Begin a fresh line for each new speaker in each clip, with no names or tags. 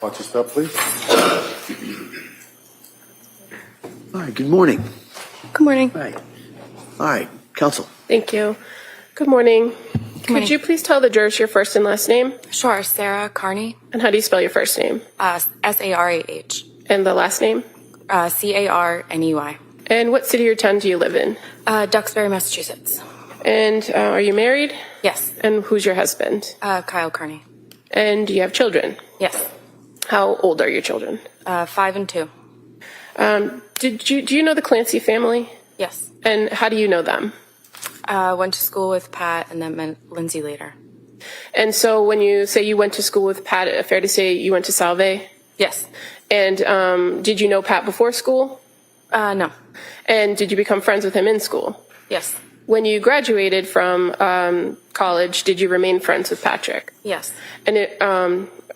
Watch your step, please.
All right, good morning.
Good morning.
All right, counsel.
Thank you. Good morning. Could you please tell the jurors your first and last name?
Sure. Sarah Carney.
And how do you spell your first name?
Sarah.
And the last name?
Carney.
And what city or town do you live in?
Duxbury, Massachusetts.
And are you married?
Yes.
And who's your husband?
Kyle Carney.
And do you have children?
Yes.
How old are your children?
5 and 2.
Do you know the Clancy family?
Yes.
And how do you know them?
Went to school with Pat and then met Lindsay later.
And so when you say you went to school with Pat, fair to say you went to Salve?
Yes.
And did you know Pat before school?
No.
And did you become friends with him in school?
Yes.
When you graduated from college, did you remain friends with Patrick?
Yes.
And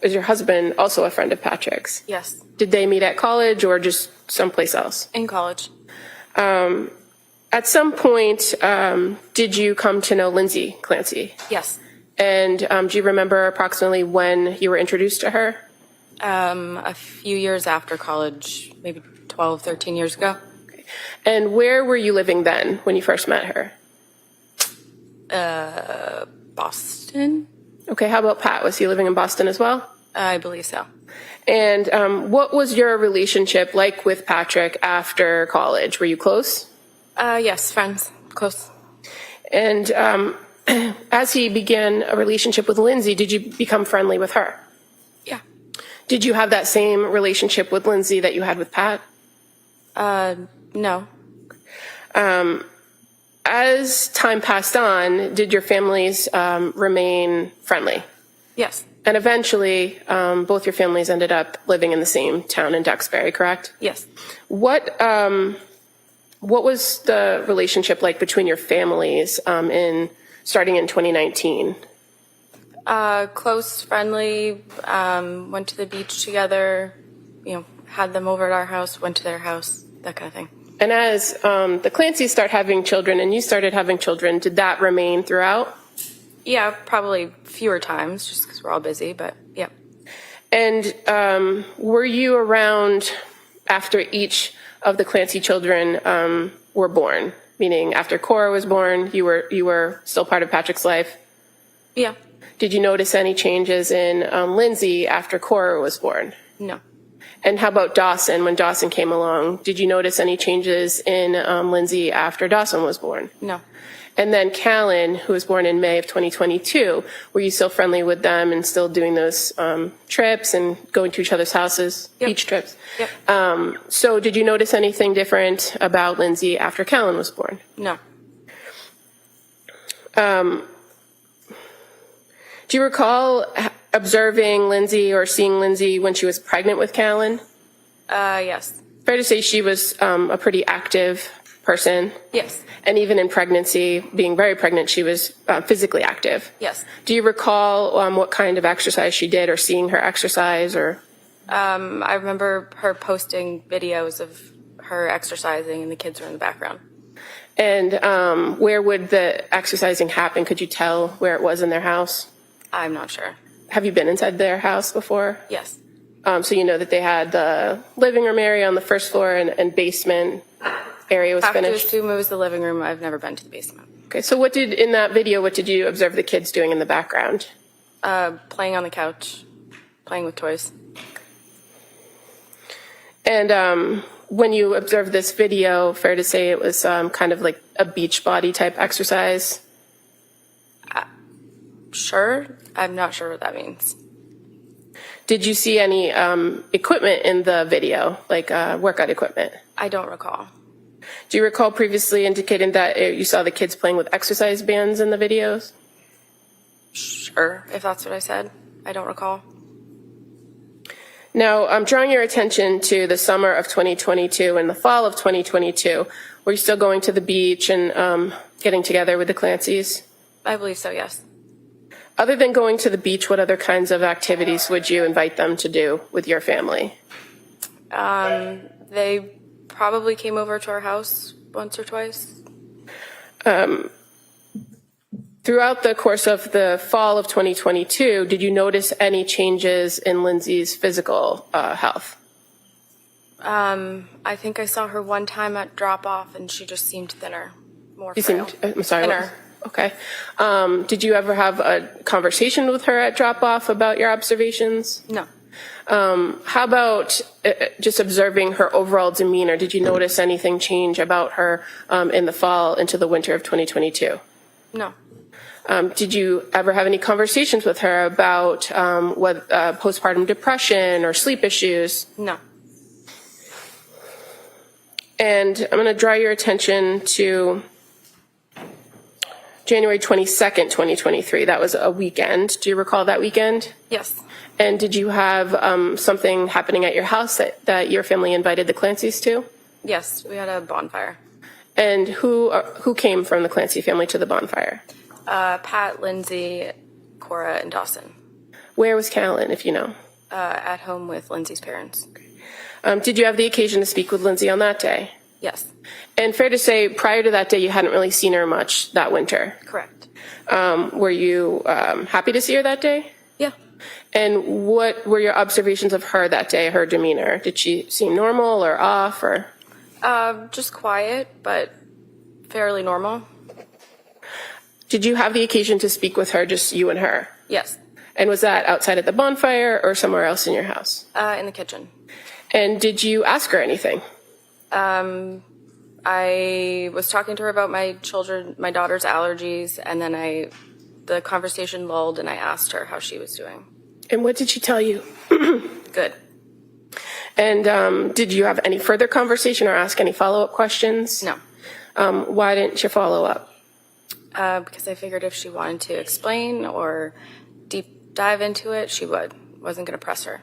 is your husband also a friend of Patrick's?
Yes.
Did they meet at college or just someplace else?
In college.
At some point, did you come to know Lindsay Clancy?
Yes.
And do you remember approximately when you were introduced to her?
A few years after college, maybe 12, 13 years ago.
Okay. And where were you living then when you first met her?
Boston?
Okay, how about Pat? Was he living in Boston as well?
I believe so.
And what was your relationship like with Patrick after college? Were you close?
Yes, friends. Close.
And as he began a relationship with Lindsay, did you become friendly with her?
Yeah.
Did you have that same relationship with Lindsay that you had with Pat?
No.
As time passed on, did your families remain friendly?
Yes.
And eventually, both your families ended up living in the same town in Duxbury, correct?
Yes.
What was the relationship like between your families starting in 2019?
Close, friendly, went to the beach together, had them over at our house, went to their house, that kind of thing.
And as the Clancys start having children and you started having children, did that remain throughout?
Yeah, probably fewer times, just because we're all busy, but yeah.
And were you around after each of the Clancy children were born? Meaning after Cora was born, you were still part of Patrick's life?
Yeah.
Did you notice any changes in Lindsay after Cora was born?
No.
And how about Dawson, when Dawson came along? Did you notice any changes in Lindsay after Dawson was born?
No.
And then Callan, who was born in May of 2022, were you still friendly with them and still doing those trips and going to each other's houses,
Yep.
beach trips?
Yep.
So did you notice anything different about Lindsay after Callan was born?
No.
Do you recall observing Lindsay or seeing Lindsay when she was pregnant with Callan?
Yes.
Fair to say she was a pretty active person?
Yes.
And even in pregnancy, being very pregnant, she was physically active.
Yes.
Do you recall what kind of exercise she did or seeing her exercise or?
I remember her posting videos of her exercising and the kids were in the background.
And where would the exercising happen? Could you tell where it was in their house?
I'm not sure.
Have you been inside their house before?
Yes.
So you know that they had the living room area on the first floor and basement area was
I have to
finished?
assume it was the living room. I've never been to the basement.
Okay, so in that video, what did you observe the kids doing in the background?
Playing on the couch, playing with toys.
And when you observed this video, fair to say it was kind of like a beach body type exercise?
Sure. I'm not sure what that means.
Did you see any equipment in the video, like workout equipment?
I don't recall.
Do you recall previously indicating that you saw the kids playing with exercise bands in the videos?
Sure, if that's what I said. I don't recall.
Now, I'm drawing your attention to the summer of 2022 and the fall of 2022. Were you still going to the beach and getting together with the Clancys?
I believe so, yes.
Other than going to the beach, what other kinds of activities would you invite them to do with your family?
They probably came over to our house once or twice.
Throughout the course of the fall of 2022, did you notice any changes in Lindsay's physical health?
I think I saw her one time at drop-off, and she just seemed thinner, more
You
frail.
seemed, I'm sorry.
Thinner.
Okay. Did you ever have a conversation with her at drop-off about your observations?
No.
How about just observing her overall demeanor? Did you notice anything change about her in the fall into the winter of 2022?
No.
Did you ever have any conversations with her about postpartum depression or sleep issues?
No.
And I'm going to draw your attention to January 22nd, 2023. That was a weekend. Do you recall that weekend?
Yes.
And did you have something happening at your house that your family invited the Clancys to?
Yes, we had a bonfire.
And who came from the Clancy family to the bonfire?
Pat, Lindsay, Cora, and Dawson.
Where was Callan, if you know?
At home with Lindsay's parents.
Did you have the occasion to speak with Lindsay on that day?
Yes.
And fair to say, prior to that day, you hadn't really seen her much that winter.
Correct.
Were you happy to see her that day?
Yeah.
And what were your observations of her that day, her demeanor? Did she seem normal or off, or?
Just quiet, but fairly normal.
Did you have the occasion to speak with her, just you and her?
Yes.
And was that outside at the bonfire or somewhere else in your house?
In the kitchen.
And did you ask her anything?
I was talking to her about my daughter's allergies, and then the conversation lulled, and I asked her how she was doing.
And what did she tell you?
Good.
And did you have any further conversation or ask any follow-up questions?
No.
Why didn't you follow up?
Because I figured if she wanted to explain or deep dive into it, she would. Wasn't going to press her.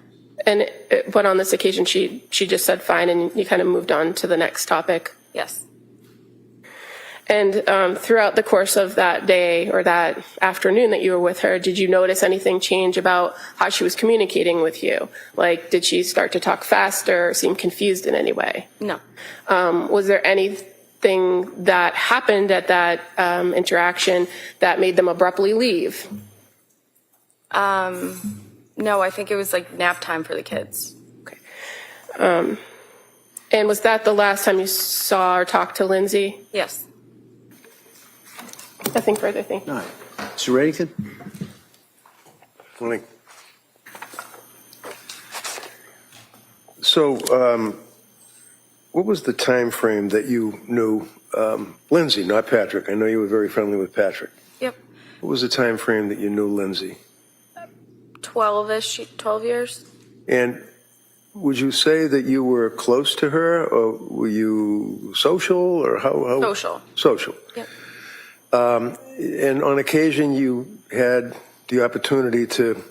But on this occasion, she just said fine, and you kind of moved on to the next topic.
Yes.
And throughout the course of that day or that afternoon that you were with her, did you notice anything change about how she was communicating with you? Like, did she start to talk faster or seem confused in any way?
No.
Was there anything that happened at that interaction that made them abruptly leave?
No, I think it was like nap time for the kids.
Okay. And was that the last time you saw or talked to Lindsay?
Yes.
Nothing further, thank you.
All right. Mr. Reddington?
Morning. So, what was the time frame that you knew Lindsay, not Patrick? I know you were very friendly with Patrick.
Yep.
What was the time frame that you knew Lindsay?
12 years.
And would you say that you were close to her, or were you social, or how?
Social.
Social.
Yep.
And on occasion, you had the opportunity to